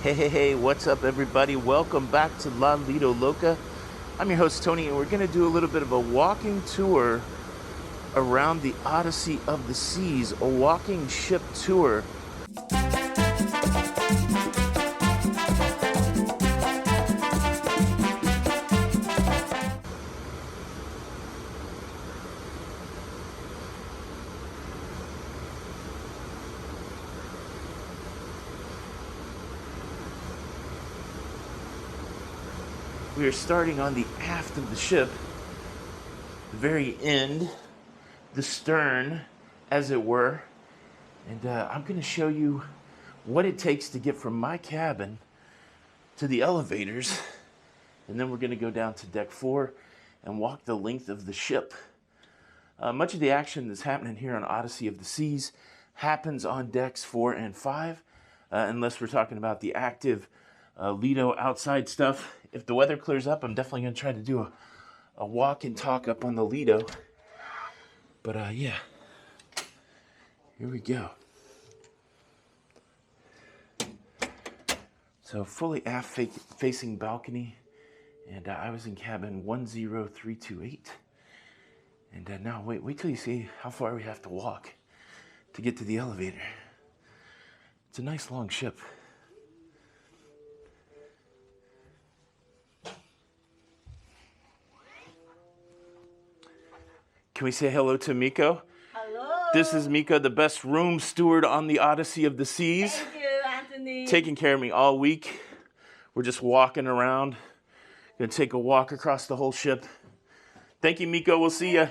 Hey, what's up everybody? Welcome back to Lido Loca. I'm your host Tony, and we're going to do a little bit of a walking tour around the Odyssey of the Seas, a walking ship tour. We are starting on the aft of the ship, the very end, the stern, as it were. And I'm going to show you what it takes to get from my cabin to the elevators. And then we're going to go down to deck 4 and walk the length of the ship. Much of the action that's happening here on Odyssey of the Seas happens on decks 4 and 5, unless we're talking about the active Lido outside stuff. If the weather clears up, I'm definitely going to try to do a walk and talk up on the Lido. But yeah, here we go. So fully aft facing balcony, and I was in cabin 10328. And now wait till you see how far we have to walk to get to the elevator. It's a nice long ship. Can we say hello to Miko? Hello. This is Miko, the best room steward on the Odyssey of the Seas. Thank you, Anthony. Taking care of me all week. We're just walking around. Gonna take a walk across the whole ship. Thank you, Miko. We'll see ya.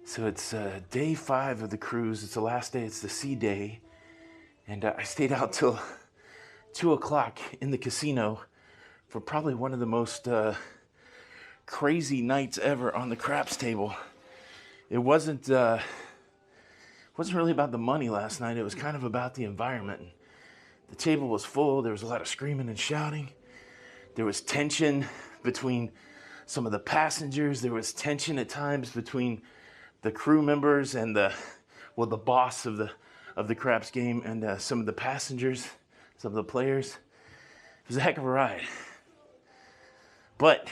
So it's day 5 of the cruise. It's the last day. It's the sea day. And I stayed out till 2 o'clock in the casino for probably one of the most crazy nights ever on the craps table. It wasn't really about the money last night. It was kind of about the environment. The table was full. There was a lot of screaming and shouting. There was tension between some of the passengers. There was tension at times between the crew members and the boss of the craps game and some of the passengers. Some of the players. It was a heck of a ride. But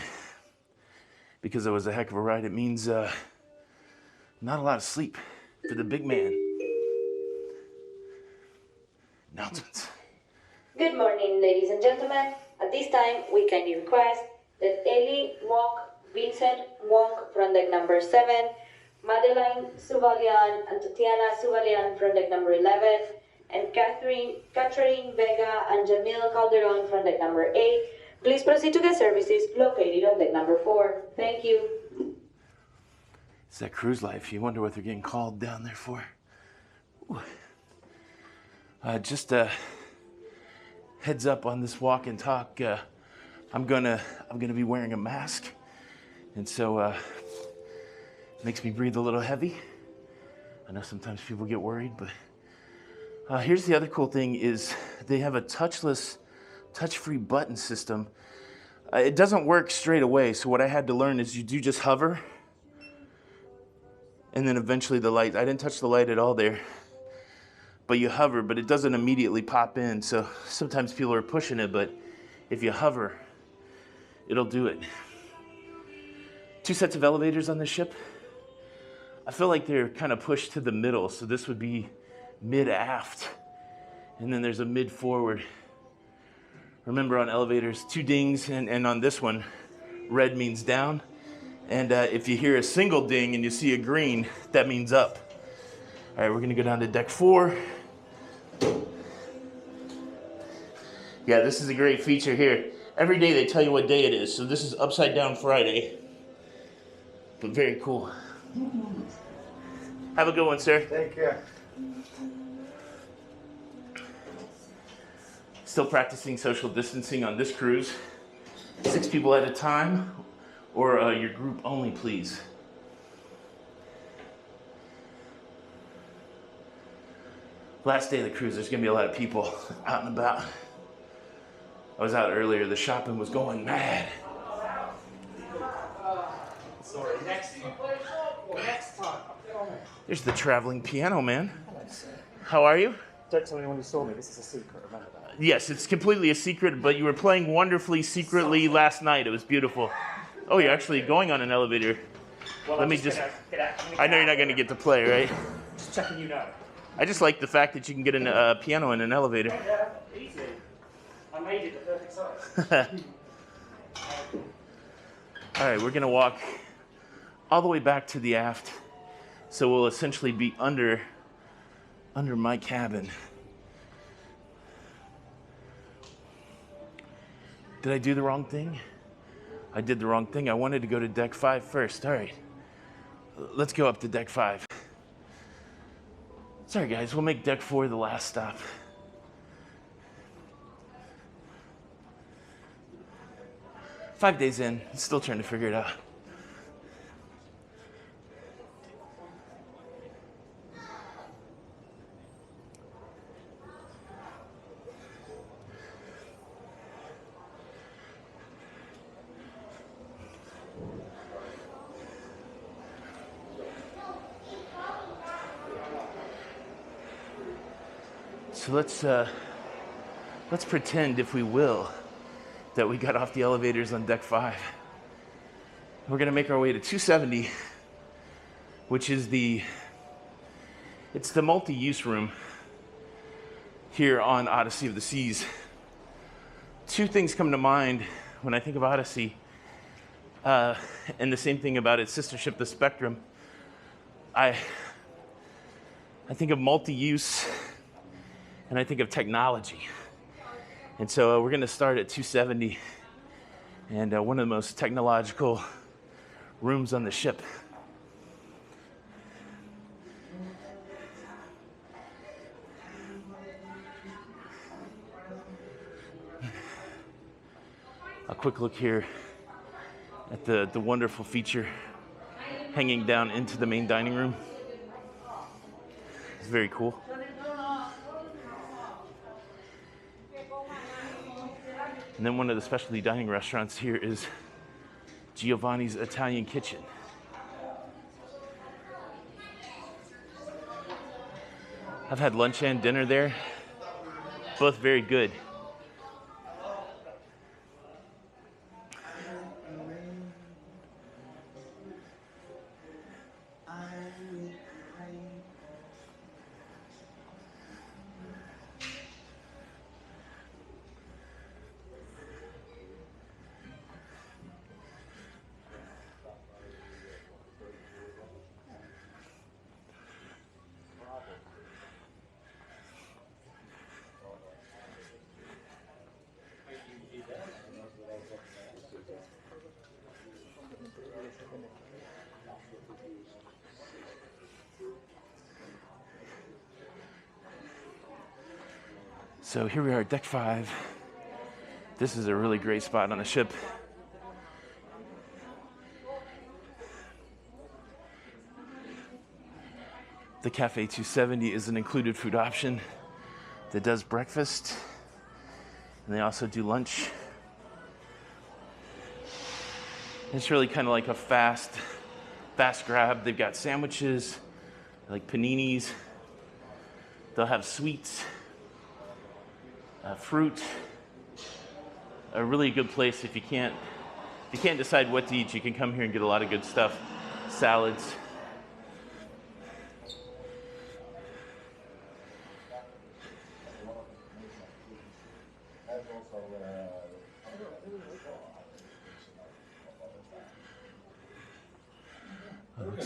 because it was a heck of a ride, it means not a lot of sleep for the big man. Announcements. Good morning, ladies and gentlemen. At this time, we kindly request that Ellie Wong, Vincent Wong from deck number 7, Madeline Suvalian and Tatiana Suvalian from deck number 11, and Catherine Vega and Jamil Calderon from deck number 8. Please proceed to the services located on deck number 4. Thank you. It's that cruise life. You wonder what they're getting called down there for. Just heads up on this walk and talk. I'm gonna be wearing a mask, and so it makes me breathe a little heavy. I know sometimes people get worried, but. Here's the other cool thing is they have a touch-free button system. It doesn't work straight away, so what I had to learn is you do just hover, and then eventually the light, I didn't touch the light at all there, but you hover, but it doesn't immediately pop in, so sometimes people are pushing it, but if you hover, it'll do it. 2 sets of elevators on this ship. I feel like they're kind of pushed to the middle, so this would be mid-aft, and then there's a mid-forward. Remember on elevators, 2 dings, and on this one, red means down, and if you hear a single ding and you see a green, that means up. All right, we're gonna go down to deck 4. Yeah, this is a great feature here. Every day they tell you what day it is, so this is Upside Down Friday, but very cool. Have a good one, sir. Take care. Still practicing social distancing on this cruise. 6 people at a time, or your group only, please. Last day of the cruise, there's gonna be a lot of people out and about. I was out earlier, the shopping was going mad. Sorry, next. There's the traveling piano man. Hello, sir. How are you? Don't tell anyone you saw me. This is a secret. Remember that. Yes, it's completely a secret, but you were playing wonderfully secretly last night. It was beautiful. Oh, you're actually going on an elevator. Well, Let I'm me just. just- Gonna get out. I know you're not going to get to play, right? Just checking you know. I just like the fact that you can get a piano in an elevator. Yeah, easy. I made it the perfect size. All right, we're going to walk all the way back to the aft. So we'll essentially be under my cabin. Did I do the wrong thing? I did the wrong thing. I wanted to go to deck 5 first. All right, let's go up to deck 5. Sorry guys, we'll make deck 4 the last stop. Five days in, still trying to figure it out. So let's pretend, if we will, that we got off the elevators on deck 5. We're gonna make our way to 270, which is it's the multi-use room here on Odyssey of the Seas. Two things come to mind when I think of Odyssey, and the same thing about its sister ship, the Spectrum. I think of multi-use, and I think of technology. And so we're gonna start at 270, and one of the most technological rooms on the ship. A quick look here at the wonderful feature hanging down into the main dining room. It's very cool. And then one of the specialty dining restaurants here is Giovanni's Italian Kitchen. I've had lunch and dinner there, both very good. So here we are at deck 5. This is a really great spot on the ship. The Cafe 270 is an included food option that does breakfast, and they also do lunch. It's really kind of like a fast grab. They've got sandwiches, like paninis. They'll have sweets, fruit. A really good place if you can't decide what to eat. You can come here and get a lot of good stuff. Salads.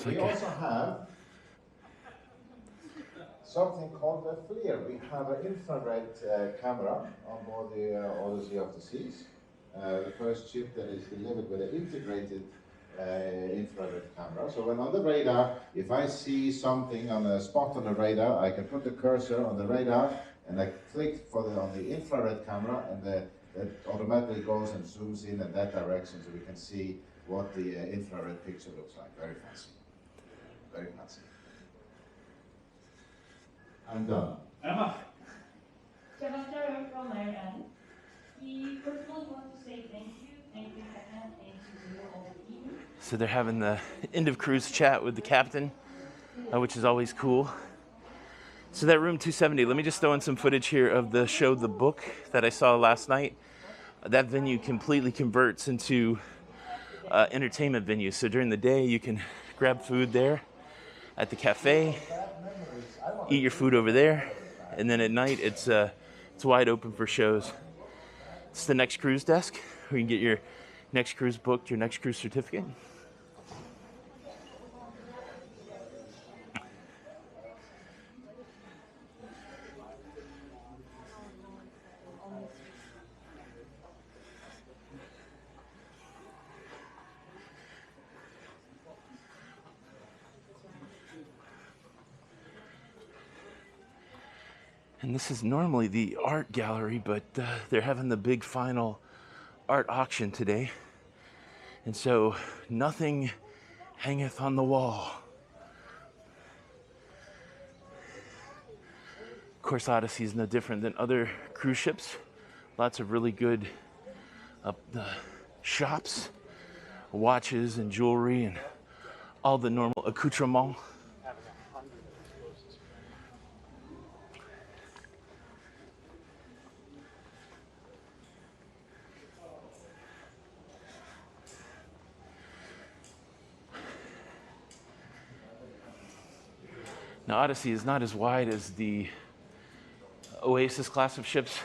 We also have something called a FLIR. We have an infrared camera on board the Odyssey of the Seas. The first ship that is delivered with an integrated infrared camera. So when on the radar, if I see something on a spot on the radar, I can put the cursor on the radar and I click on the infrared camera, and it automatically goes and zooms in that direction, so we can see what the infrared picture looks like. Very fancy. Very fancy. I'm done. Emma. Sebastian from my end. We first of all want to say thank you, and thank you all the team. So they're having the end of cruise chat with the captain. which is always cool. So that room 270, let me just throw in some footage here of the show The Book that I saw last night. That venue completely converts into entertainment venue. So during the day, you can grab food there at the cafe, eat your food over there, and then at night it's wide open for shows. It's the next cruise desk where you can get your next cruise booked, your next cruise certificate. And this is normally the art gallery, but they're having the big final art auction today. And so nothing hangeth on the wall. Of course, Odyssey is no different than other cruise ships. Lots of really good shops, watches and jewelry and all the normal accoutrements. Now, Odyssey is not as wide as the Oasis class of ships,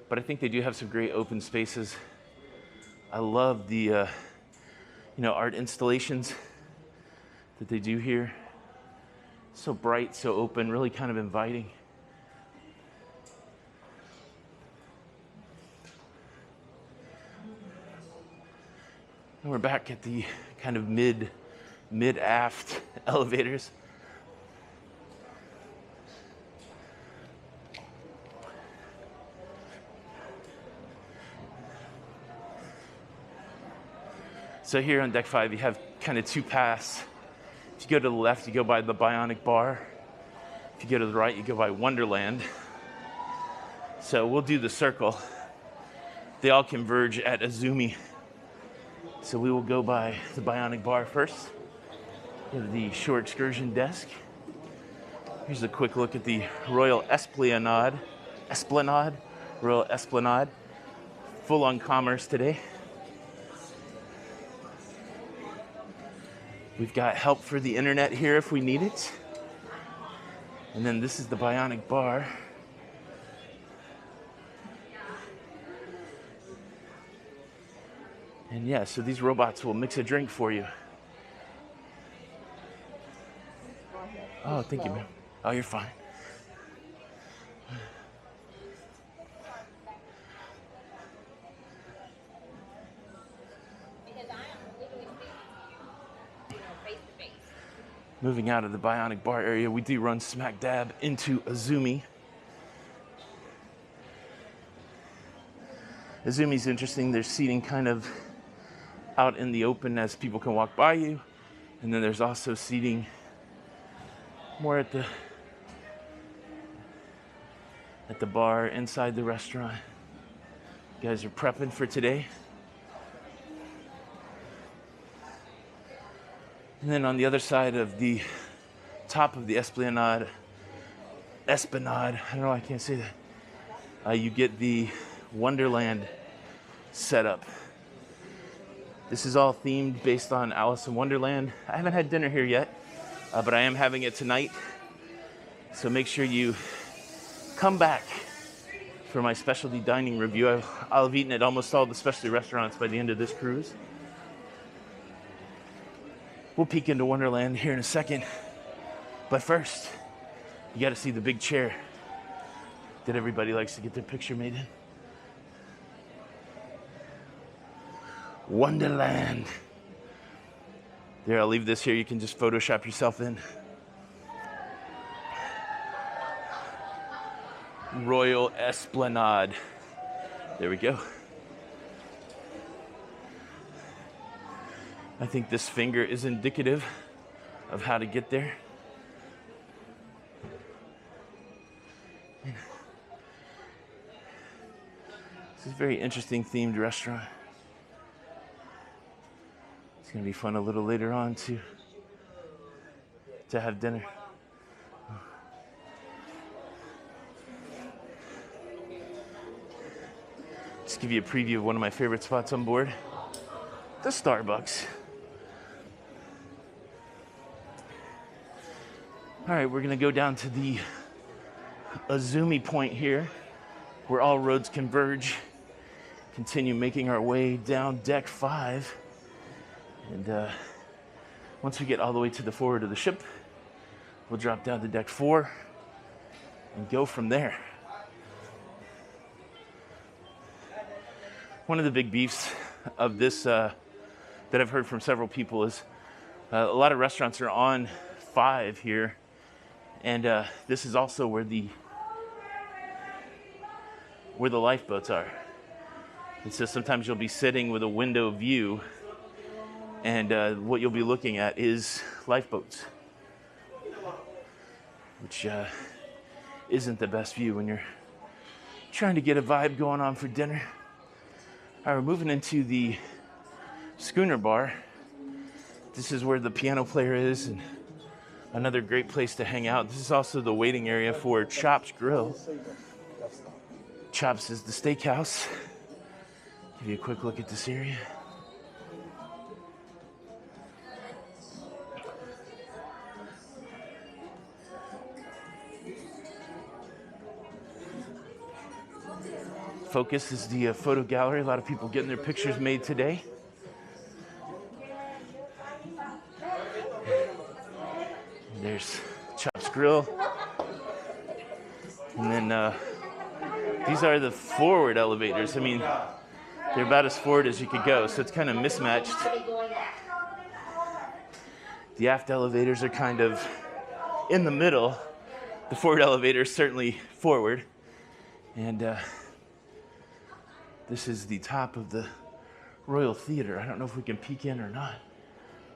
but I think they do have some great open spaces. I love the art installations that they do here. So bright, so open, really kind of inviting. And we're back at the kind of mid-aft elevators. So here on deck 5, you have kind of two paths. If you go to the left, you go by the Bionic Bar. If you go to the right, you go by Wonderland. So we'll do the circle. They all converge at Azumi. So we will go by the Bionic Bar first. We have the shore excursion desk. Here's a quick look at the Royal Esplanade. Royal Esplanade. Full on commerce today. We've got help for the internet here if we need it. And then this is the Bionic Bar. And yeah, so these robots will mix a drink for you. Oh, thank you, ma'am. Oh, you're fine. Moving out of the Bionic Bar area, we do run smack dab into Azumi. Azumi's interesting. There's seating kind of out in the open as people can walk by you. And then there's also seating more at the bar inside the restaurant. You guys are prepping for today. And then on the other side of the top of the Esplanade, I don't know why I can't say that. You get the Wonderland setup. This is all themed based on Alice in Wonderland. I haven't had dinner here yet, but I am having it tonight. So make sure you come back for my specialty dining review. I'll have eaten at almost all the specialty restaurants by the end of this cruise. We'll peek into Wonderland here in a second. But first, you gotta see the big chair that everybody likes to get their picture made in. Wonderland. There, I'll leave this here. You can just Photoshop yourself in. Royal Esplanade. There we go. I think this finger is indicative of how to get there. This is a very interesting themed restaurant. It's gonna be fun a little later on to to have dinner. Just give you a preview of one of my favorite spots on board, the Starbucks. All right, we're gonna go down to the Azumi point here, where all roads converge. Continue making our way down deck 5. And once we get all the way to the forward of the ship, we'll drop down to deck 4 and go from there. One of the big beefs of this that I've heard from several people is a lot of restaurants are on 5 here, and this is also where the lifeboats are. And so sometimes you'll be sitting with a window view, and what you'll be looking at is lifeboats, which isn't the best view when you're trying to get a vibe going on for dinner. All right, we're moving into the Schooner Bar. This is where the piano player is, and another great place to hang out. This is also the waiting area for Chops Grill. Chops is the steakhouse. Give you a quick look at this area. Focus is the photo gallery. A lot of people getting their pictures made today. And there's Chops Grill. And then these are the forward elevators. I mean, they're about as forward as you could go, so it's kind of mismatched. The aft elevators are kind of in the middle. The forward elevator is certainly forward. And this is the top of the Royal Theater. I don't know if we can peek in or not.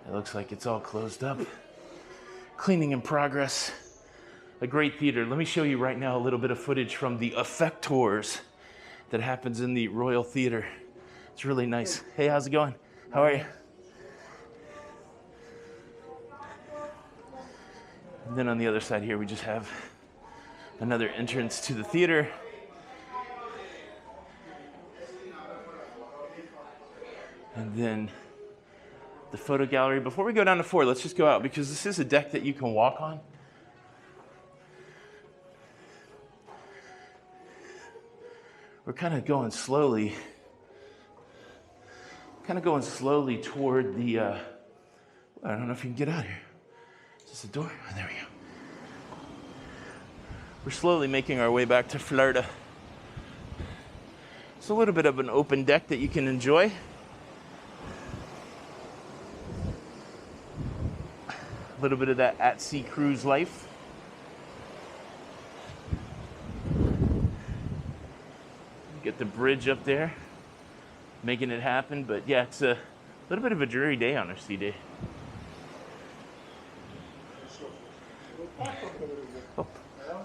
It looks like it's all closed up. Cleaning in progress. A great theater. Let me show you right now a little bit of footage from the effect tours that happens in the Royal Theater. It's really nice. Hey, how's it going? How are you? And then on the other side here, we just have another entrance to the theater. And then the photo gallery. Before we go down to 4, let's just go out because this is a deck that you can walk on. We're kind of going slowly toward the, I don't know if you can get out here. Is this a door? Oh, there we go. We're slowly making our way back to Florida. It's a little bit of an open deck that you can enjoy. A little bit of that at-sea cruise life. Get the bridge up there, making it happen. But yeah, it's a little bit of a dreary day on our sea day. Oh,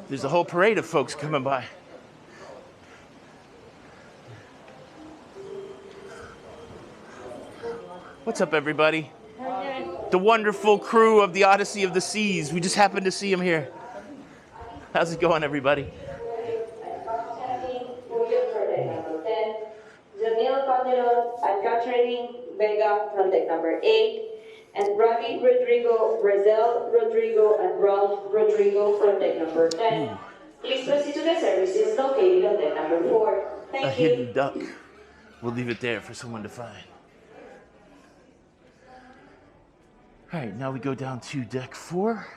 there's a whole parade of folks coming by. What's up, everybody? The wonderful crew of the Odyssey of the Seas. We just happened to see them here. How's it going, everybody? And Catherine Vega from deck number 8, and Ravi Rodrigo, Razel Rodrigo, and Ralph Rodrigo from deck number 10. Please proceed to the services located on deck number 4. Thank you. A hidden duck. We'll leave it there for someone to find. All right, now we go down to deck 4.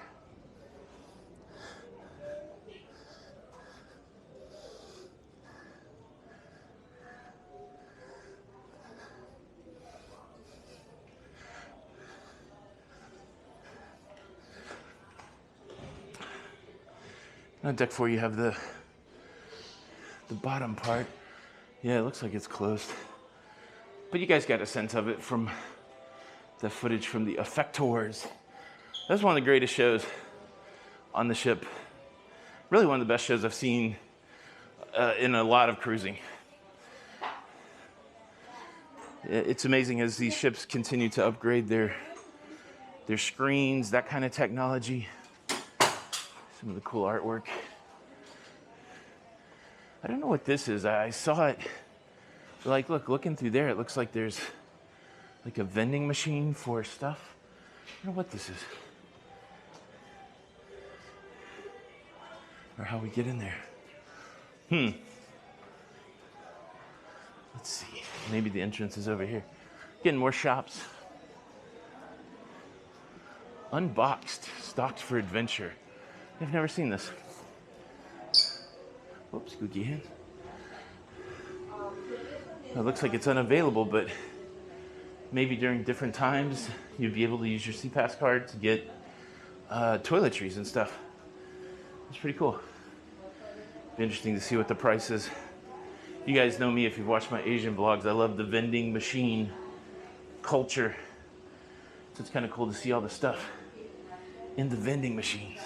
On deck 4, you have the bottom part. Yeah, it looks like it's closed. But you guys got a sense of it from the footage from the effect tours. That's one of the greatest shows on the ship. Really one of the best shows I've seen in a lot of cruising. It's amazing as these ships continue to upgrade their There's screens, that kind of technology. Some of the cool artwork. I don't know what this is. I saw it. Like, looking through there, it looks like there's like a vending machine for stuff. I don't know what this is. Or how we get in there. Let's see. Maybe the entrance is over here. Getting more shops. Unboxed, stocked for adventure. I've never seen this. Whoops, squeaky hand. It looks like it's unavailable, but maybe during different times you'd be able to use your SeaPass card to get toiletries and stuff. It's pretty cool. Be interesting to see what the price is. You guys know me if you've watched my Asian vlogs. I love the vending machine culture. So it's kind of cool to see all the stuff in the vending machines.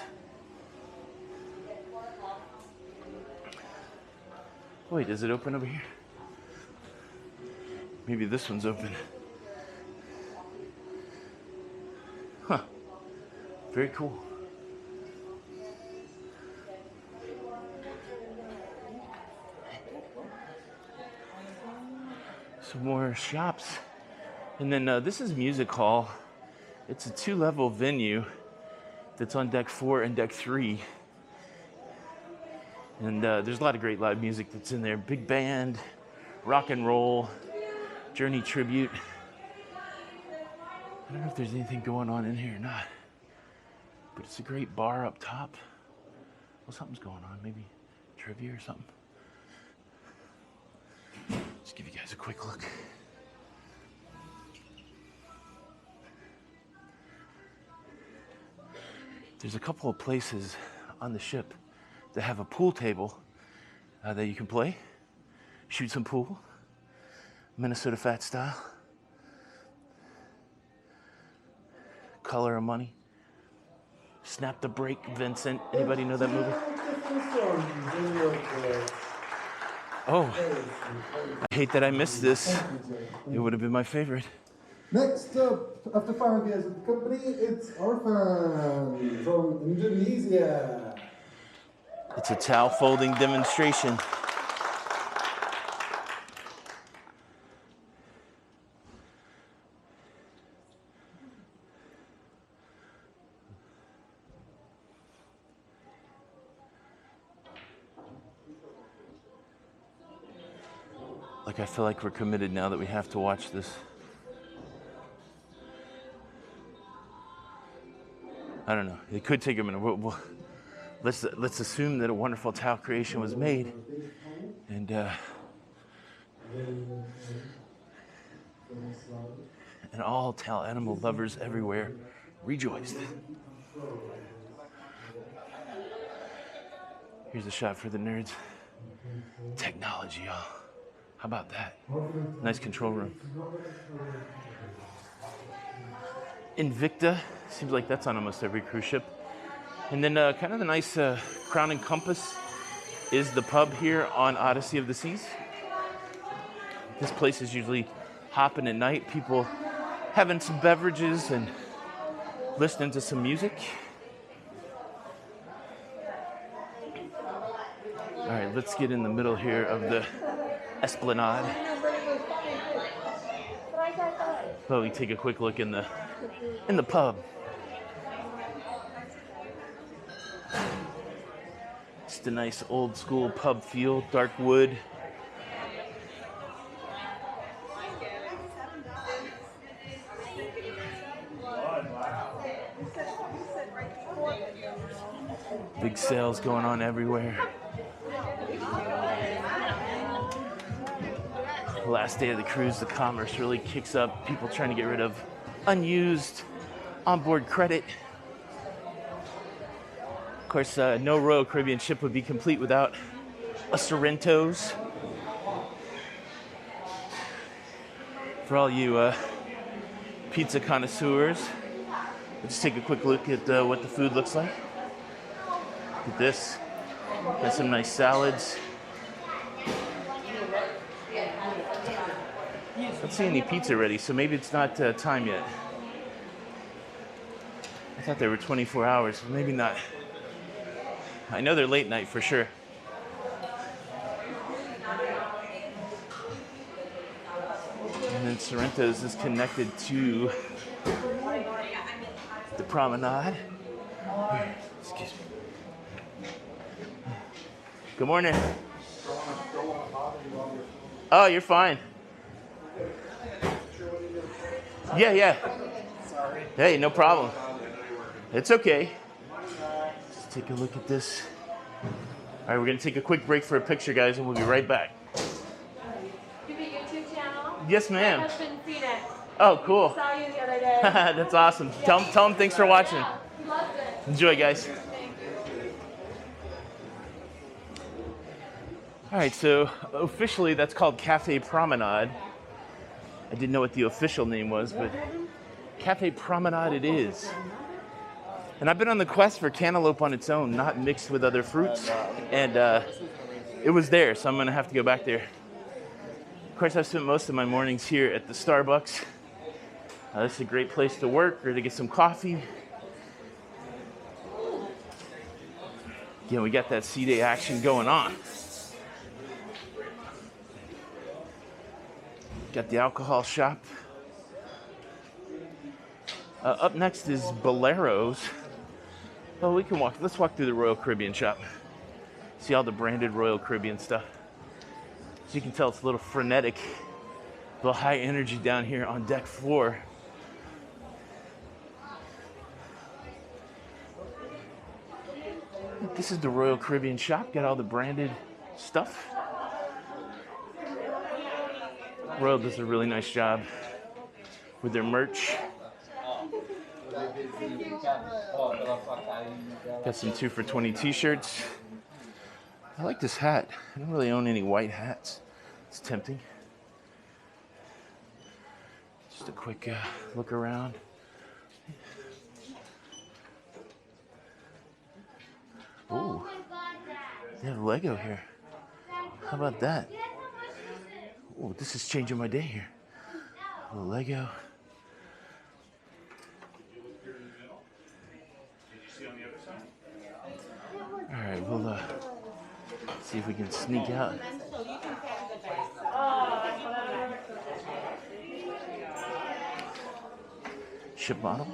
Wait, is it open over here? Maybe this one's open. Huh. Very cool. Some more shops. And then this is Music Hall. It's a 2-level venue that's on deck 4 and deck 3. And there's a lot of great live music that's in there. Big band, rock and roll, Journey tribute. I don't know if there's anything going on in here or not. But it's a great bar up top. Well, something's going on. Maybe trivia or something. Just give you guys a quick look. There's a couple of places on the ship that have a pool table that you can play, shoot some pool, Minnesota Fat style. Color of Money. Snap the Break, Vincent. Anybody know that movie? Oh, I hate that I missed this. It would have been my favorite. Next up, after 5 years with the company, it's Orphan from Indonesia. It's a towel folding demonstration. Like, I feel like we're committed now that we have to watch this. I don't know. It could take a minute. Let's assume that a wonderful towel creation was made, and all towel animal lovers everywhere rejoiced. Here's a shot for the nerds. Technology, y'all. How about that? Nice control room. Invicta. Seems like that's on almost every cruise ship. And then kind of the nice Crown and Compass is the pub here on Odyssey of the Seas. This place is usually hopping at night. People having some beverages and listening to some music. All right, let's get in the middle here of the Esplanade. Well, we take a quick look in the pub. Just a nice old school pub feel, dark wood. Big sales going on everywhere. Last day of the cruise, the commerce really kicks up. People trying to get rid of unused onboard credit. Of course, no Royal Caribbean ship would be complete without a Sorrento's. For all you pizza connoisseurs, let's take a quick look at what the food looks like. Look at this. Got some nice salads. I don't see any pizza ready, so maybe it's not time yet. thought they were 24 hours, but maybe not. I know they're late night for sure. And then Sorrento's is connected to the Promenade. Excuse me. Good morning. Oh, you're fine. Yeah. Sorry. Hey, no problem. It's okay. Let's take a look at this. All right, we're going to take a quick break for a picture, guys, and we'll be right back. You have a YouTube channel? Yes, ma'am. My husband Phoenix. Oh, cool. Saw you the other day. That's awesome. Tell him thanks for watching. Yeah, he loves it. Enjoy, guys. Thank you. All right, so officially that's called Cafe Promenade. I didn't know what the official name was, but Cafe Promenade it is. And I've been on the quest for cantaloupe on its own, not mixed with other fruits. And it was there, so I'm gonna have to go back there. Of course, I've spent most of my mornings here at the Starbucks. This is a great place to work or to get some coffee. Again, we got that C-Day action going on. Got the alcohol shop. Up next is Bolero's. Oh, we can walk. Let's walk through the Royal Caribbean shop. See all the branded Royal Caribbean stuff. As you can tell, it's a little frenetic, a little high energy down here on deck 4. This is the Royal Caribbean shop. Got all the branded stuff. Royal does a really nice job with their merch. Got some 2 for $20 t-shirts. I like this hat. I don't really own any white hats. It's tempting. Just a quick look around. Ooh, they have Lego here. How about that? Oh, this is changing my day here. A little Lego. All right, we'll see if we can sneak out. Ship model.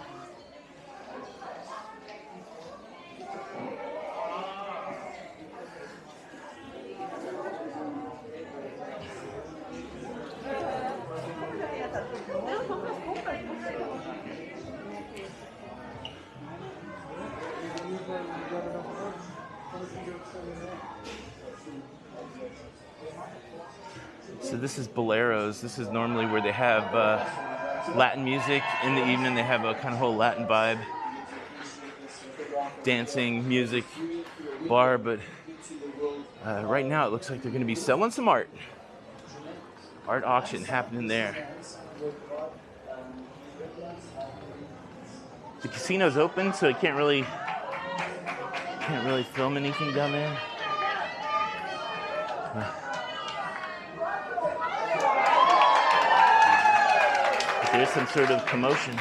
So this is Bolero's. This is normally where they have Latin music. In the evening they have a kind of whole Latin vibe. Dancing, music, bar, but right now it looks like they're going to be selling some art. Art auction happening there. The casino's open, so I can't really film anything down there. There's some sort of commotion.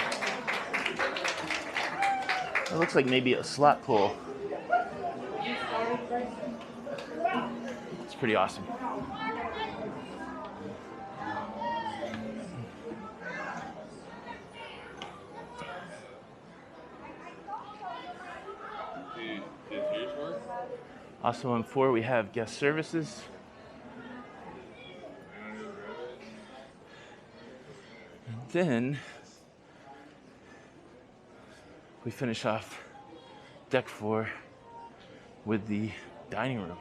It looks like maybe a slot pull. It's pretty awesome. Also on 4 we have guest services. And then we finish off deck 4 with the dining room.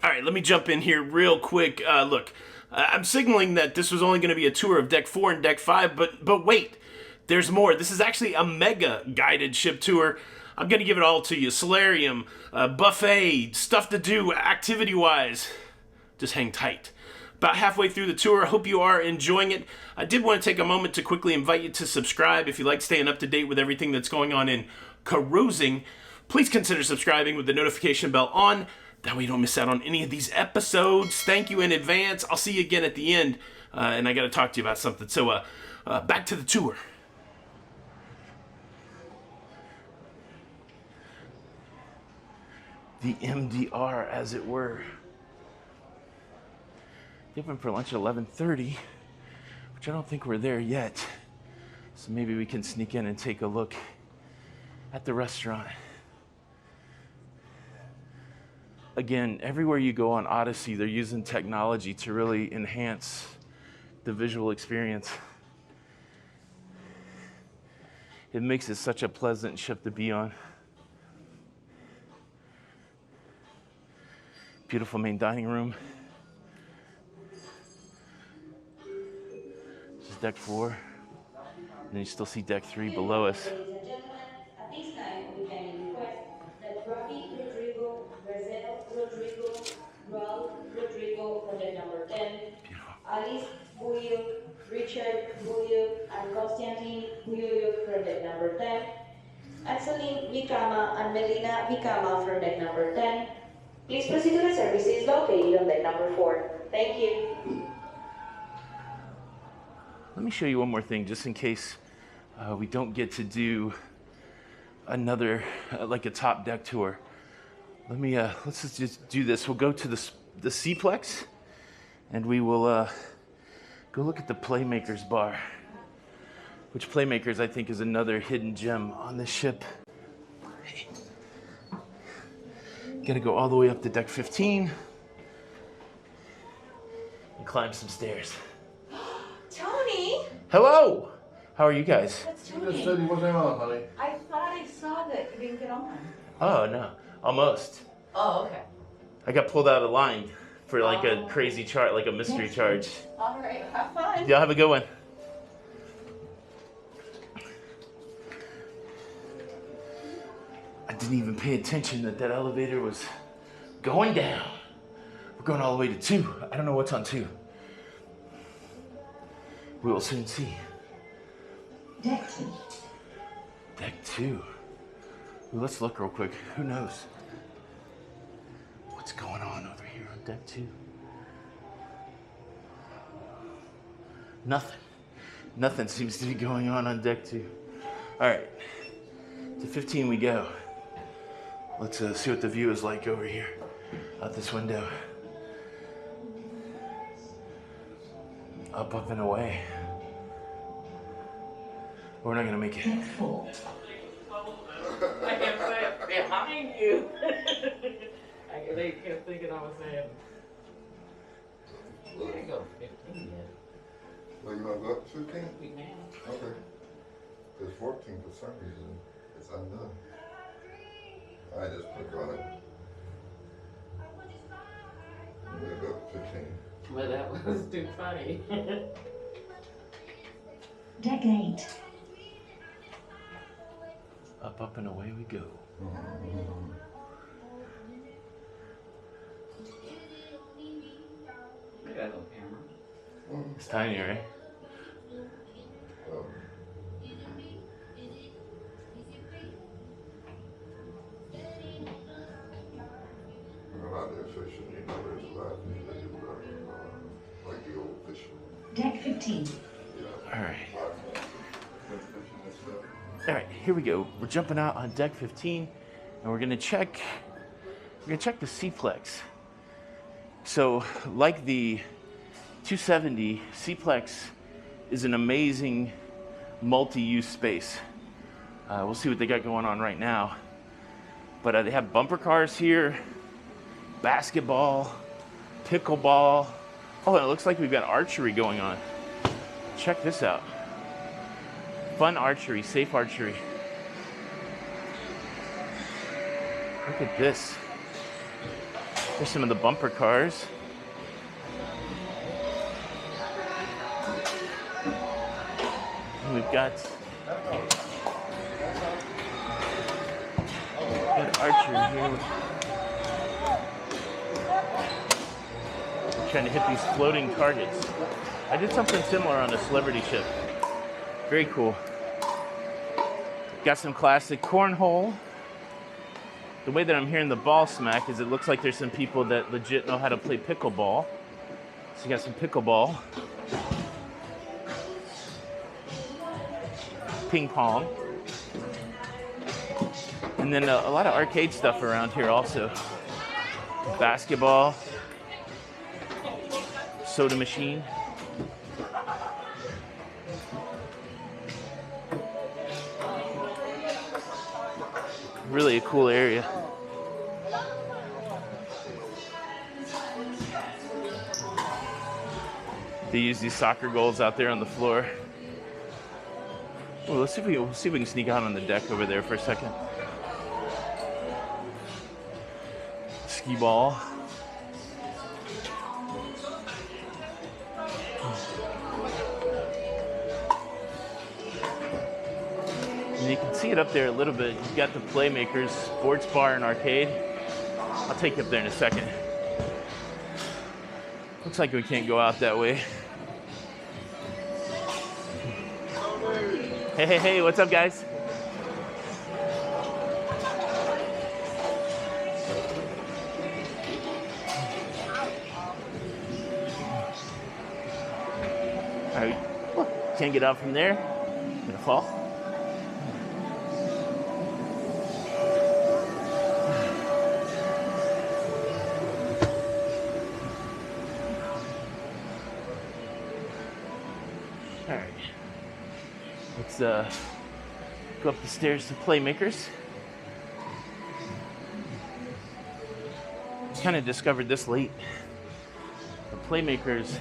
All right, let me jump in here real quick. Look, I'm signaling that this was only going to be a tour of deck 4 and deck 5, but wait, there's more. This is actually a mega guided ship tour. I'm going to give it all to you. Solarium, buffet, stuff to do activity-wise. Just hang tight. About halfway through the tour. I hope you are enjoying it. I did want to take a moment to quickly invite you to subscribe if you like staying up to date with everything that's going on in cruising. Please consider subscribing with the notification bell on. That way you don't miss out on any of these episodes. Thank you in advance. I'll see you again at the end. and I got to talk to you about something. So back to the tour. The MDR, as it were. Open for lunch at 11:30, which I don't think we're there yet. So maybe we can sneak in and take a look at the restaurant. Again, everywhere you go on Odyssey, they're using technology to really enhance the visual experience. It makes it such a pleasant ship to be on. Beautiful main dining room. This is deck 4. And then you still see deck 3 below us. Ladies and gentlemen, at this time we kindly request that Robbie Rodrigo, Marcelo Rodrigo, Raul Rodrigo from deck number 10, Beautiful. Alice Buyuk, Richard Buyuk, and Konstantin Buyuk from deck number 10, and Celine Vikama and Melina Vikama from deck number 10. Please proceed to the services located on deck number 4. Thank you. Let me show you one more thing, just in case we don't get to do another, like a top deck tour. Let's just do this. We'll go to the SeaPlex, and we will go look at the Playmakers Bar, which Playmakers I think is another hidden gem on this ship. Gotta go all the way up to deck 15 and climb some stairs. Tony! Hello! How are you guys? That's Just Tony. said he wasn't on, honey. I thought I saw that you didn't get on. Oh, no. Almost. Oh, okay. I got pulled out of line for like a crazy charge, like a mystery charge. All right, have fun. Y'all have a good one. I didn't even pay attention that elevator was going down. We're going all the way to 2. I don't know what's on 2. We will soon see. Deck 2. Deck 2. Ooh, let's look real quick. Who knows what's going on over here on deck 2? Nothing. Nothing seems to be going on deck 2. All right, to 15 we go. Let's see what the view is like over here, out this window. Up and away. We're not gonna make it. Deck 4. I kept saying, behind you. They kept thinking I was saying, we didn't go 15 yet. Well, you want to go up to 15? We now. Okay. There's 14 for some reason. It's undone. I just click on it. We'll go up to 15. Well, that was too funny. Deck 8. Up and away we go. Look at that little camera. It's tiny, right? Um, a lot of the fishing, you know, there's a lot of things that you like the old fishing. Deck 15. All right. Fishing and stuff. All right, here we go. We're jumping out on deck 15, and we're gonna check the SeaPlex. So, like the 270, SeaPlex is an amazing multi-use space. We'll see what they got going on right now. But they have bumper cars here, basketball, pickleball. Oh, and it looks like we've got archery going on. Check this out. Fun archery, safe archery. Look at this. There's some of the bumper cars. And we've got archery here. We're trying to hit these floating targets. I did something similar on a celebrity ship. Very cool. Got some classic cornhole. The way that I'm hearing the ball smack is it looks like there's some people that legit know how to play pickleball. So you got some pickleball, ping pong, and then a lot of arcade stuff around here also. Basketball, soda machine. Really a cool area. They use these soccer goals out there on the floor. Well, we'll see if we can sneak out on the deck over there for a second. Skee ball. And you can see it up there a little bit. You've got the Playmakers Sports Bar and Arcade. I'll take you up there in a second. Looks like we can't go out that way. Hey, what's up, guys? All right, can't get out from there. I'm gonna fall. All right, let's go up the stairs to Playmakers. Kind of discovered this late. The Playmakers is,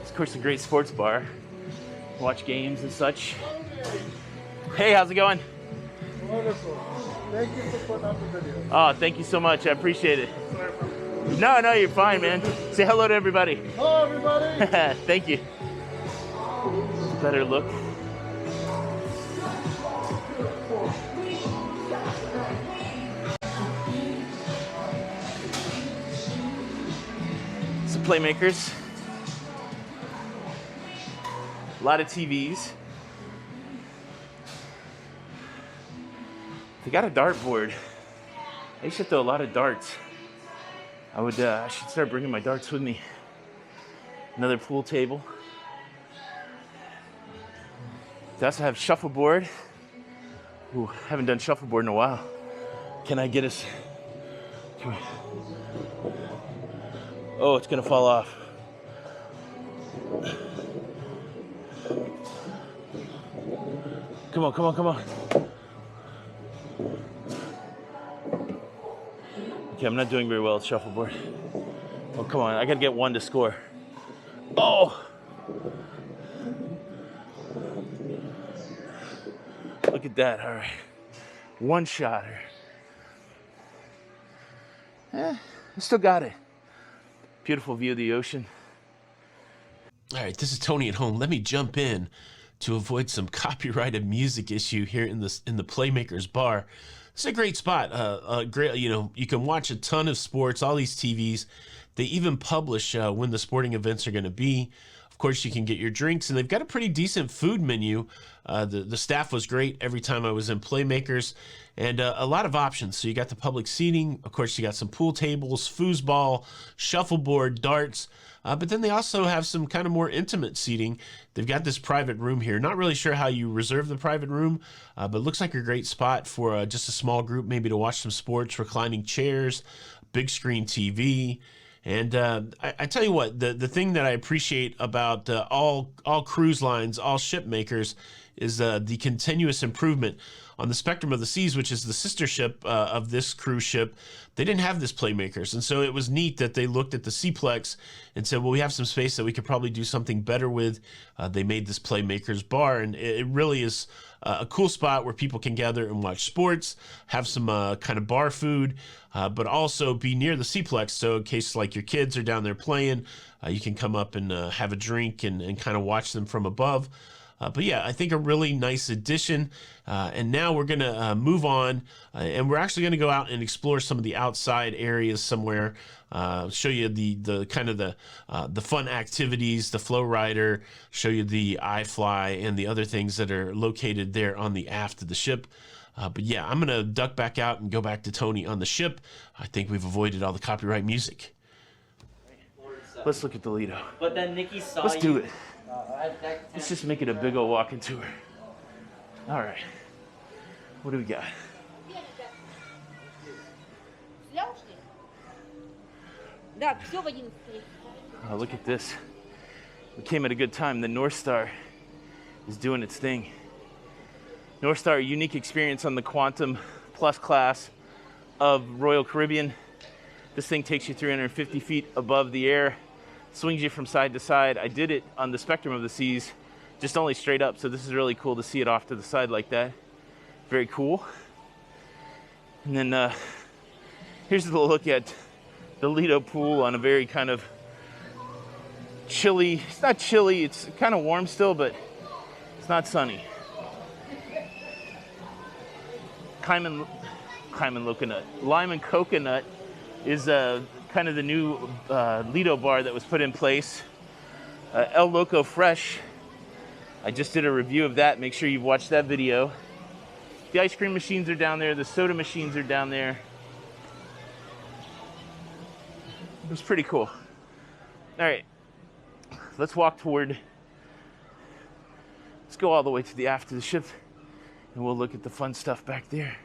of course, a great sports bar. Watch games and such. Hey, how's it going? Wonderful. Thank you for putting up the video. Oh, thank you so much. I appreciate it. No, you're fine, man. Say hello to everybody. Hello, everybody. Thank you. Better look. It's the Playmakers. A lot of TVs. They got a dartboard. They should throw a lot of darts. I should start bringing my darts with me. Another pool table. They also have Shuffleboard. Ooh, haven't done Shuffleboard in a while. Can I get us? Oh, it's gonna fall off. Come on. Okay, I'm not doing very well at Shuffleboard. Oh, come on, I gotta get one to score. Oh! Look at that, all right. One shotter. I still got it. Beautiful view of the ocean. All right, this is Tony at home. Let me jump in to avoid some copyrighted music issue here in the Playmakers Bar. It's a great spot. Great, you can watch a ton of sports, all these TVs. They even publish when the sporting events are going to be. Of course, you can get your drinks, and they've got a pretty decent food menu. The staff was great every time I was in Playmakers, and a lot of options. So you got the public seating. Of course, you got some pool tables, foosball, shuffleboard, darts. But then they also have some kind of more intimate seating. They've got this private room here. Not really sure how you reserve the private room, but it looks like a great spot for just a small group, maybe to watch some sports, reclining chairs, big screen TV. And I tell you what, the thing that I appreciate about all cruise lines, all ship makers, is the continuous improvement. On the Spectrum of the Seas, which is the sister ship of this cruise ship, they didn't have this Playmakers. And so it was neat that they looked at the SeaPlex and said, well, we have some space that we could probably do something better with. They made this Playmakers Bar, and it really is a cool spot where people can gather and watch sports, have some kind of bar food, but also be near the SeaPlex. So in case like your kids are down there playing, you can come up and have a drink and kind of watch them from above. But yeah, I think a really nice addition. And now we're going to move on, and we're actually going to go out and explore some of the outside areas somewhere. Show you the kind of the fun activities, the flow rider, show you the iFly and the other things that are located there on the aft of the ship. But yeah, I'm going to duck back out and go back to Tony on the ship. I think we've avoided all the copyright music. Let's look at the Lido. But then Nikki saw Let's do it. at deck 10. Let's just make it a big old walking tour. All right. What do we got? Да, все в 11. Oh, look at this. We came at a good time. The North Star is doing its thing. North Star, a unique experience on the Quantum Plus class of Royal Caribbean. This thing takes you 350 feet above the air, swings you from side to side. I did it on the Spectrum of the Seas, just only straight up. So this is really cool to see it off to the side like that. Very cool. And then here's the look at the Lido Pool on a very kind of chilly, it's not chilly, it's kind of warm still, but it's not sunny. Lime and coconut is kind of the new Lido bar that was put in place. El Loco Fresh, I just did a review of that. Make sure you've watched that video. The ice cream machines are down there. The soda machines are down there. It was pretty cool. All right, let's walk toward, let's go all the way to the aft of the ship and we'll look at the fun stuff back there.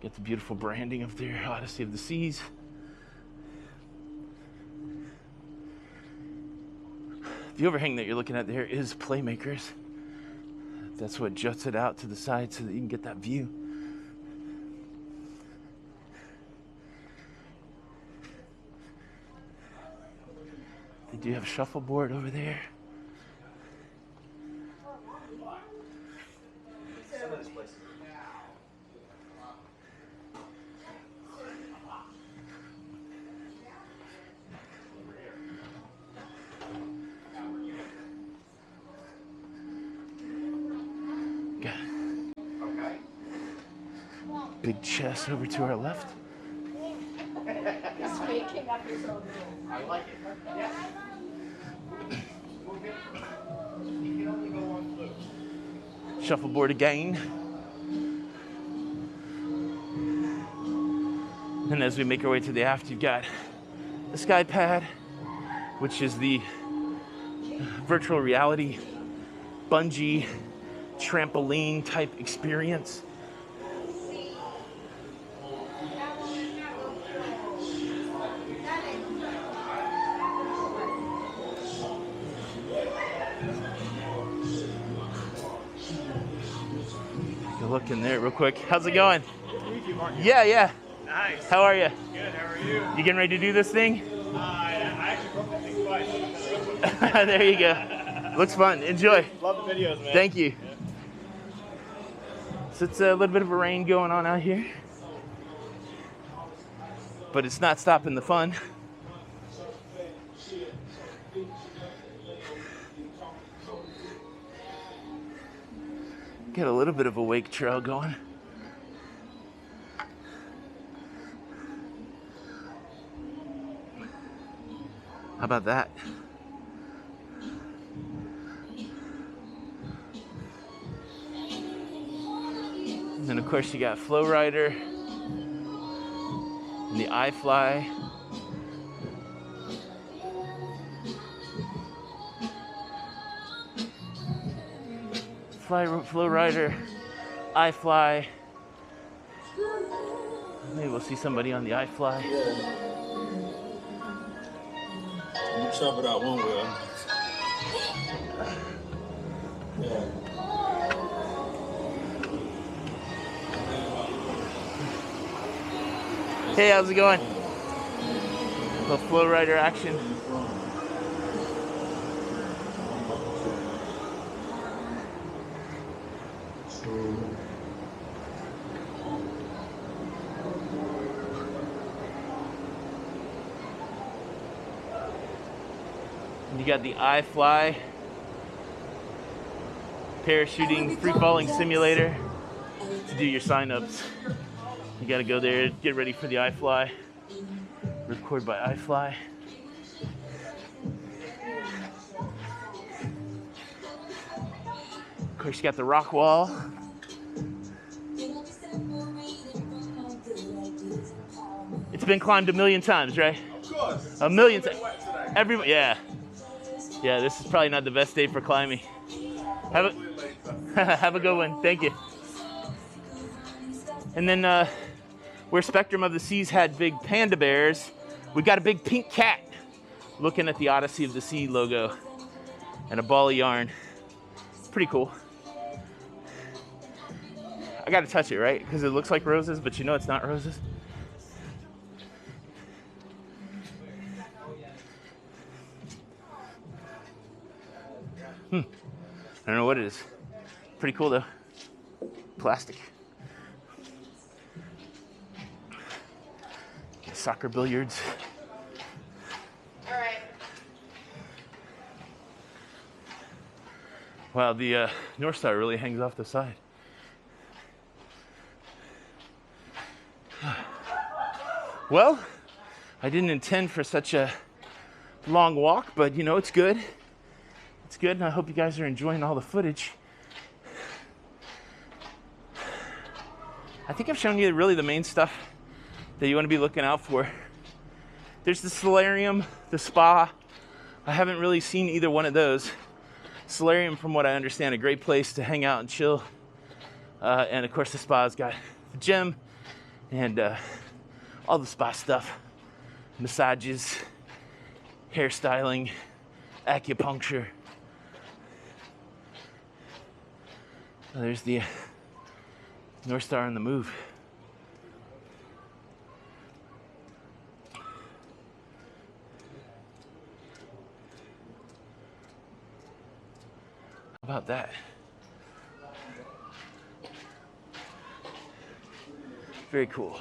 Get the beautiful branding of their Odyssey of the Seas. The overhang that you're looking at there is Playmakers. That's what juts it out to the side so that you can get that view. They do have a shuffleboard over there. Big chest over to our left. He's making up his own rule. I like it. Yeah. You can only go one foot. Shuffleboard again. And as we make our way to the aft, you've got the Sky Pad, which is the virtual reality bungee trampoline type experience. Look in there real quick. How's it going? Yeah. Nice. How are you? Good, how are you? You getting ready to do this thing? I actually broke the thing twice. There you go. Looks fun. Enjoy. Love the videos, man. Thank you. Yeah. So it's a little bit of a rain going on out here, but it's not stopping the fun. Get a little bit of a wake trail going. How about that? And then of course you got Flow Rider and the iFly. Flow Rider, iFly. Maybe we'll see somebody on the iFly. You chop it out one way. Yeah. Hey, how's it going? Little Flow Rider action. You got the iFly, parachuting, free falling simulator to do your sign-ups. You gotta go there, get ready for the iFly. Record by iFly. Of course, you got the rock wall. It's been climbed a million times, right? Of course. A million times. Wet today. Everybody, yeah. Yeah, this is probably not the best day for climbing. Have a good one. Thank you. And then where Spectrum of the Seas had big panda bears, we got a big pink cat looking at the Odyssey of the Sea logo and a ball of yarn. Pretty cool. I gotta touch it, right? Because it looks like roses, but you know it's not roses. I don't know what it is. Pretty cool though. Plastic. Soccer billiards. All right. Wow, the North Star really hangs off the side. Well, I didn't intend for such a long walk, but you know, it's good. It's good, and I hope you guys are enjoying all the footage. I think I've shown you really the main stuff that you want to be looking out for. There's the solarium, the spa. I haven't really seen either one of those. Solarium, from what I understand, a great place to hang out and chill. And of course the spa's got the gym and all the spa stuff. Massages, hairstyling, acupuncture. There's the North Star on the move. How about that? Very cool.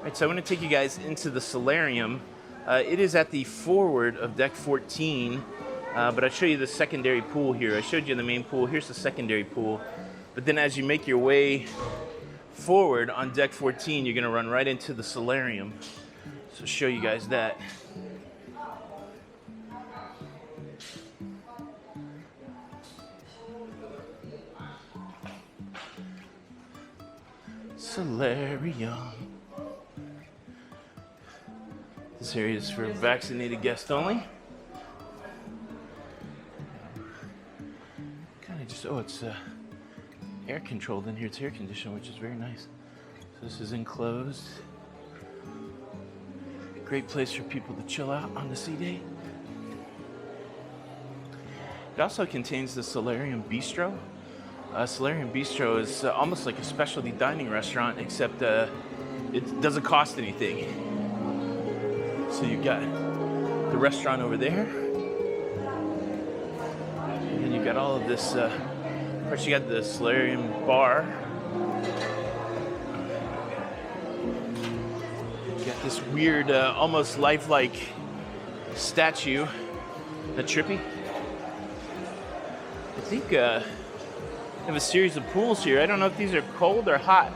Right, so I want to take you guys into the solarium. It is at the forward of deck 14, but I'll show you the secondary pool here. I showed you the main pool. Here's the secondary pool. But then as you make your way forward on deck 14, you're going to run right into the solarium. So I'll show you guys that. Solarium. This area is for vaccinated guests only. Kind of just, oh, it's air controlled in here. It's air conditioned, which is very nice. So this is enclosed. Great place for people to chill out on the sea day. It also contains the Solarium Bistro. Solarium Bistro is almost like a specialty dining restaurant, except it doesn't cost anything. So you've got the restaurant over there, and then you've got all of this, first you got the Solarium Bar. You got this weird, almost lifelike statue. That trippy? I think they have a series of pools here. I don't know if these are cold or hot.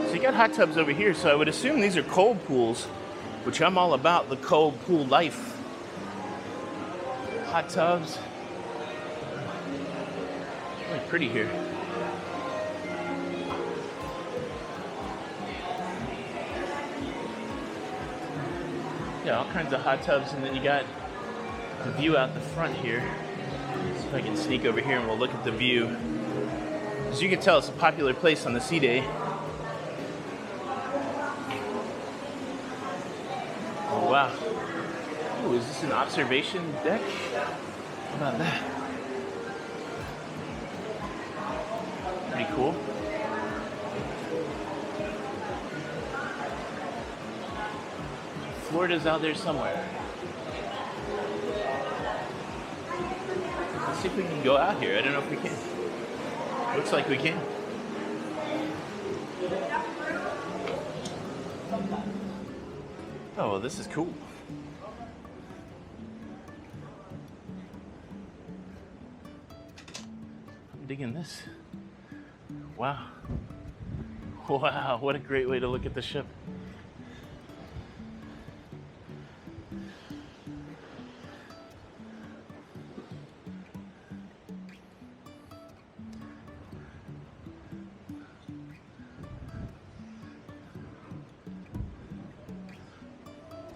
So you got hot tubs over here, so I would assume these are cold pools, which I'm all about, the cold pool life. Hot tubs. Really pretty here. Yeah, all kinds of hot tubs, and then you got the view out the front here. See if I can sneak over here and we'll look at the view. As you can tell, it's a popular place on the sea day. Oh, wow. Ooh, is this an observation deck? How about that? Pretty cool. Florida's out there somewhere. see if we can go out here. I don't know if we can. Looks like we can. Oh, well, this is cool. I'm digging this. Wow. Wow, what a great way to look at the ship.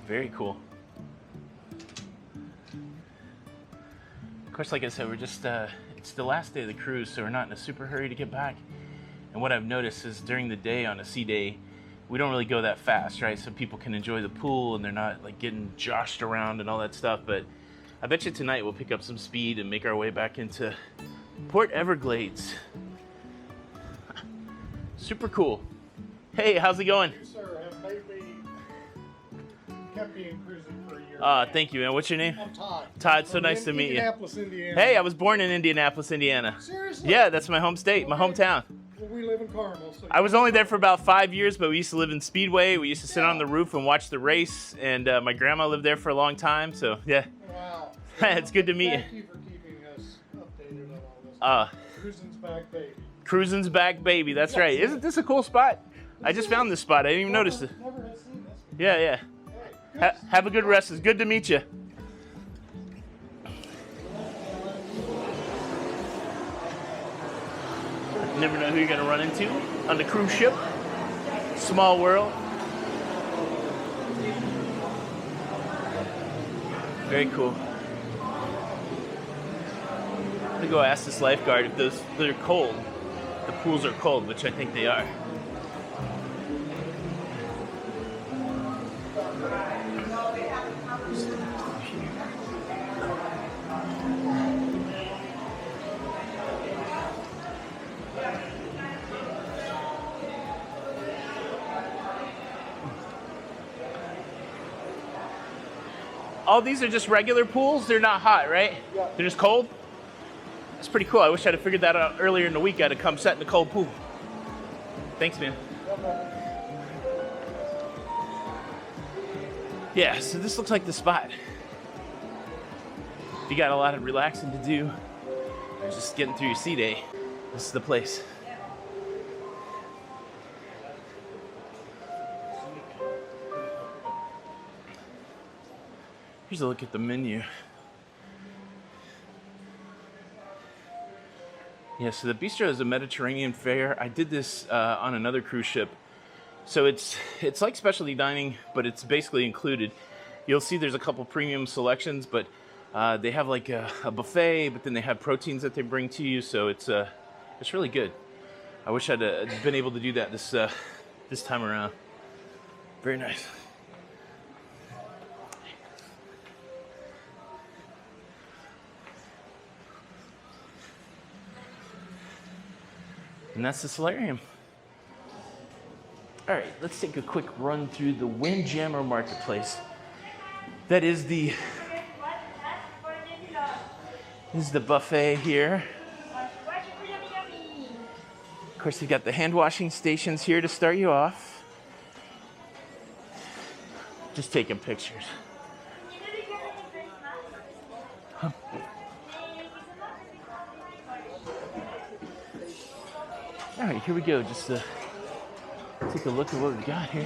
Very cool. Of course, like I said, we're just, it's the last day of the cruise, so we're not in a super hurry to get back. And what I've noticed is during the day on a sea day, we don't really go that fast, right? So people can enjoy the pool and they're not like getting joshed around and all that stuff. But I bet you tonight we'll pick up some speed and make our way back into Port Everglades. Super cool. Hey, how's it going? You, sir, have made me kept me in cruising for a year. Thank you, man. What's your name? I'm Todd. Todd, so nice to meet you. Indianapolis, Indiana. Hey, I was born in Indianapolis, Indiana. Seriously? Yeah, that's my home state, my hometown. Well, we live in Carmel. So I was only there for about 5 years, but we used to live in Speedway. We used to sit on the roof and watch the race, and my grandma lived there for a long time, so yeah. Wow. It's good to meet you. Thank you for keeping us updated on all this. Cruising's back, baby. Cruising's back, baby. That's right. Isn't this a cool spot? I just found this spot. I didn't even notice it. Never had seen this before. Yeah, yeah. Have a good rest. It's good to meet you. You never know who you're going to run into on the cruise ship. Small world. Very cool. I'm going to go ask this lifeguard if they're cold. The pools are cold, which I think they are. All these are just regular pools? They're not hot, right? Yeah. They're just cold? That's pretty cool. I wish I'd have figured that out earlier in the week. I'd have come set in the cold pool. Thanks, man. Yeah, so this looks like the spot. If you got a lot of relaxing to do, or just getting through your sea day, this is the place. Here's a look at the menu. Yeah, so the bistro is a Mediterranean fare. I did this on another cruise ship. So it's like specialty dining, but it's basically included. You'll see there's a couple premium selections, but they have like a buffet, but then they have proteins that they bring to you. So it's really good. I wish I'd been able to do that this time around. Very nice. And that's the Solarium. All right, let's take a quick run through the Windjammer Marketplace. That is the buffet here. Of course, you've got the hand washing stations here to start you off. Just taking pictures. Huh. All right, here we go. Just take a look at what we've got here.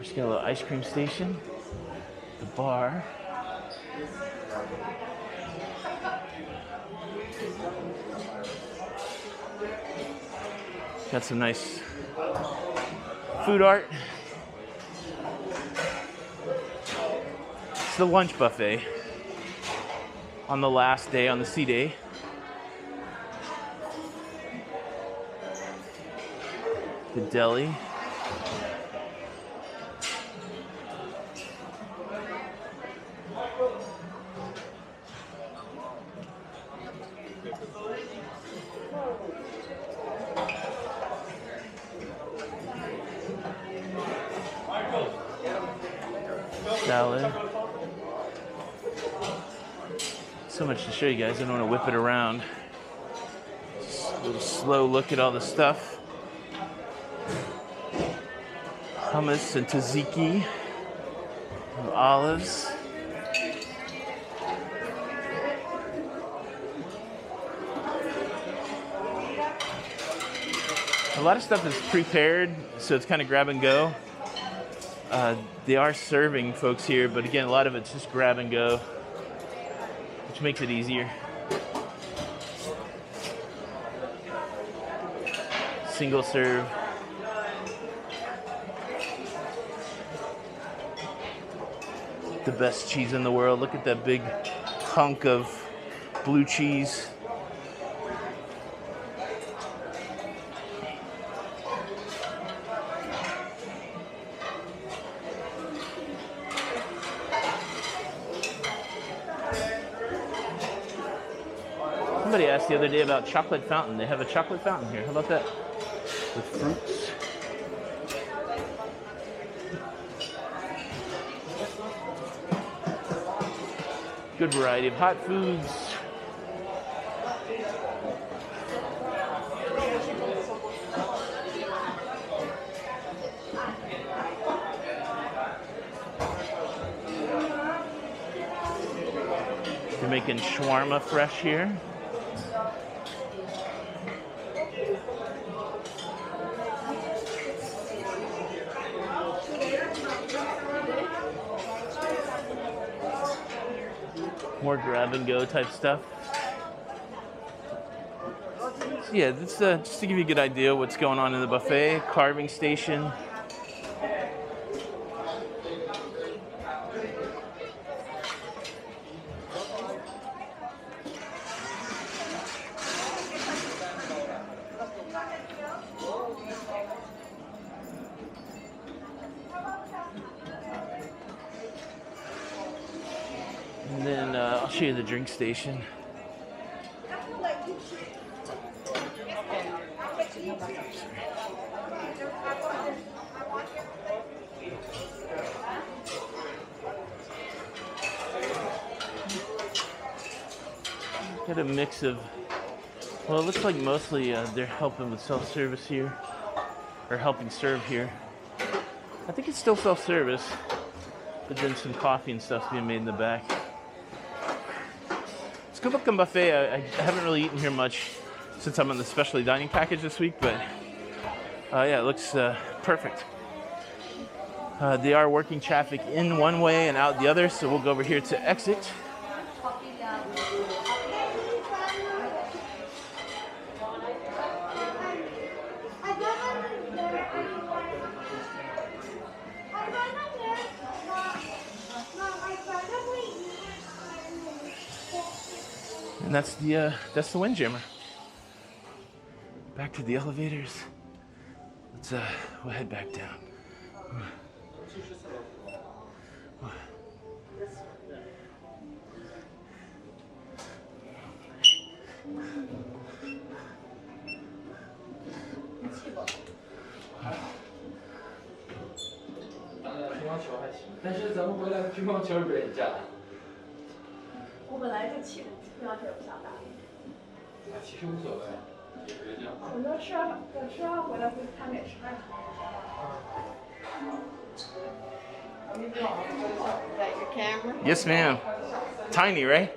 Just got a little ice cream station, the bar. Got some nice food art. It's the lunch buffet on the last day, on the sea day. The deli. salad. So much to show you guys. I don't want to whip it around. Just a little slow look at all the stuff. Hummus and tzatziki. And olives. A lot of stuff is prepared, so it's kind of grab and go. They are serving folks here, but again, a lot of it's just grab and go, which makes it easier. Single serve. The best cheese in the world. Look at that big hunk of blue cheese. Somebody asked the other day about chocolate fountain. They have a chocolate fountain here. How about that? With fruits. Good variety of hot foods. They're making shawarma fresh here. More grab and go type stuff. So yeah, this just to give you a good idea of what's going on in the buffet. Carving station. And then I'll show you the drink station. Got a mix of, well, it looks like mostly they're helping with self-service here, or helping serve here. I think it's still self-service, but then some coffee and stuff's being made in the back. It's good looking buffet. I haven't really eaten here much since I'm on the specialty dining package this week, but yeah, it looks perfect. They are working traffic in one way and out the other, so we'll go over here to exit. And that's the Windjammer. Back to the elevators. Let's we'll head back down.我本来就起的乒乓球不想打。其实无所谓，解决掉。我说吃完回来会看美食饭。Is that your camera? Yes, ma'am. Tiny, right?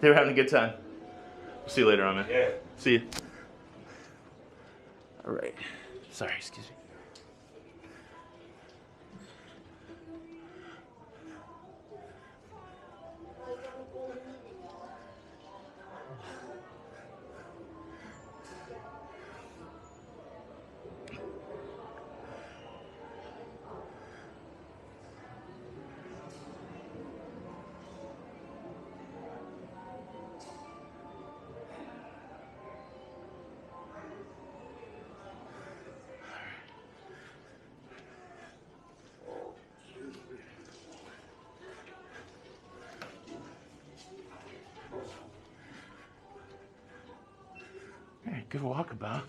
They were having a good time. We'll see you later on, man. Yeah. See you. All right. Sorry, excuse me. right, good walkabout.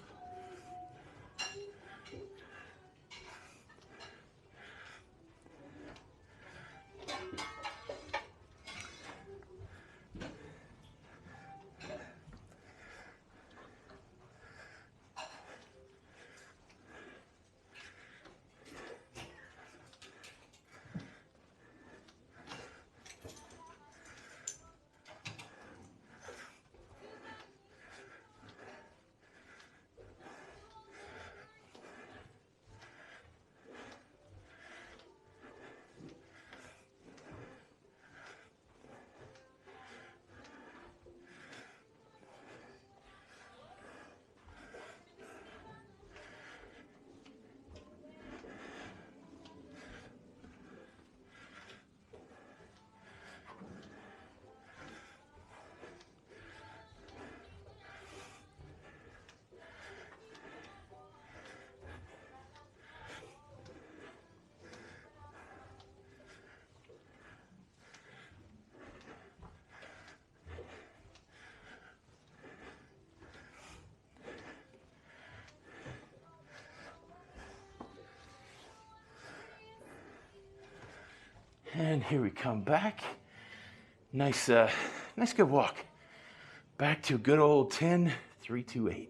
And here we come back. Nice good walk. Back to good old 10-3-2-8.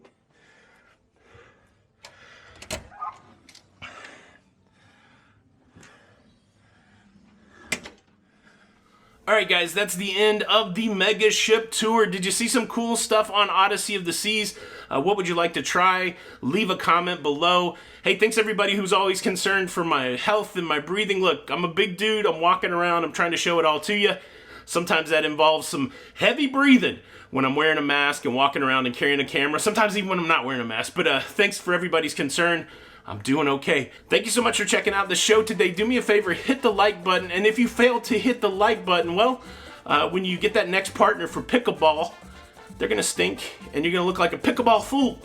All right, guys, that's the end of the mega ship tour. Did you see some cool stuff on Odyssey of the Seas? What would you like to try? Leave a comment below. Hey, thanks everybody who's always concerned for my health and my breathing. Look, I'm a big dude. I'm walking around. I'm trying to show it all to you. Sometimes that involves some heavy breathing when I'm wearing a mask and walking around and carrying a camera. Sometimes even when I'm not wearing a mask. But thanks for everybody's concern. I'm doing okay. Thank you so much for checking out the show today. Do me a favor, hit the like button. And if you fail to hit the like button, well, when you get that next partner for pickleball, they're going to stink and you're going to look like a pickleball fool.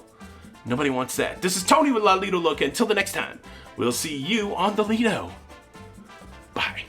Nobody wants that. This is Tony with Lido Loca. Until the next time, we'll see you on the Lido. Bye.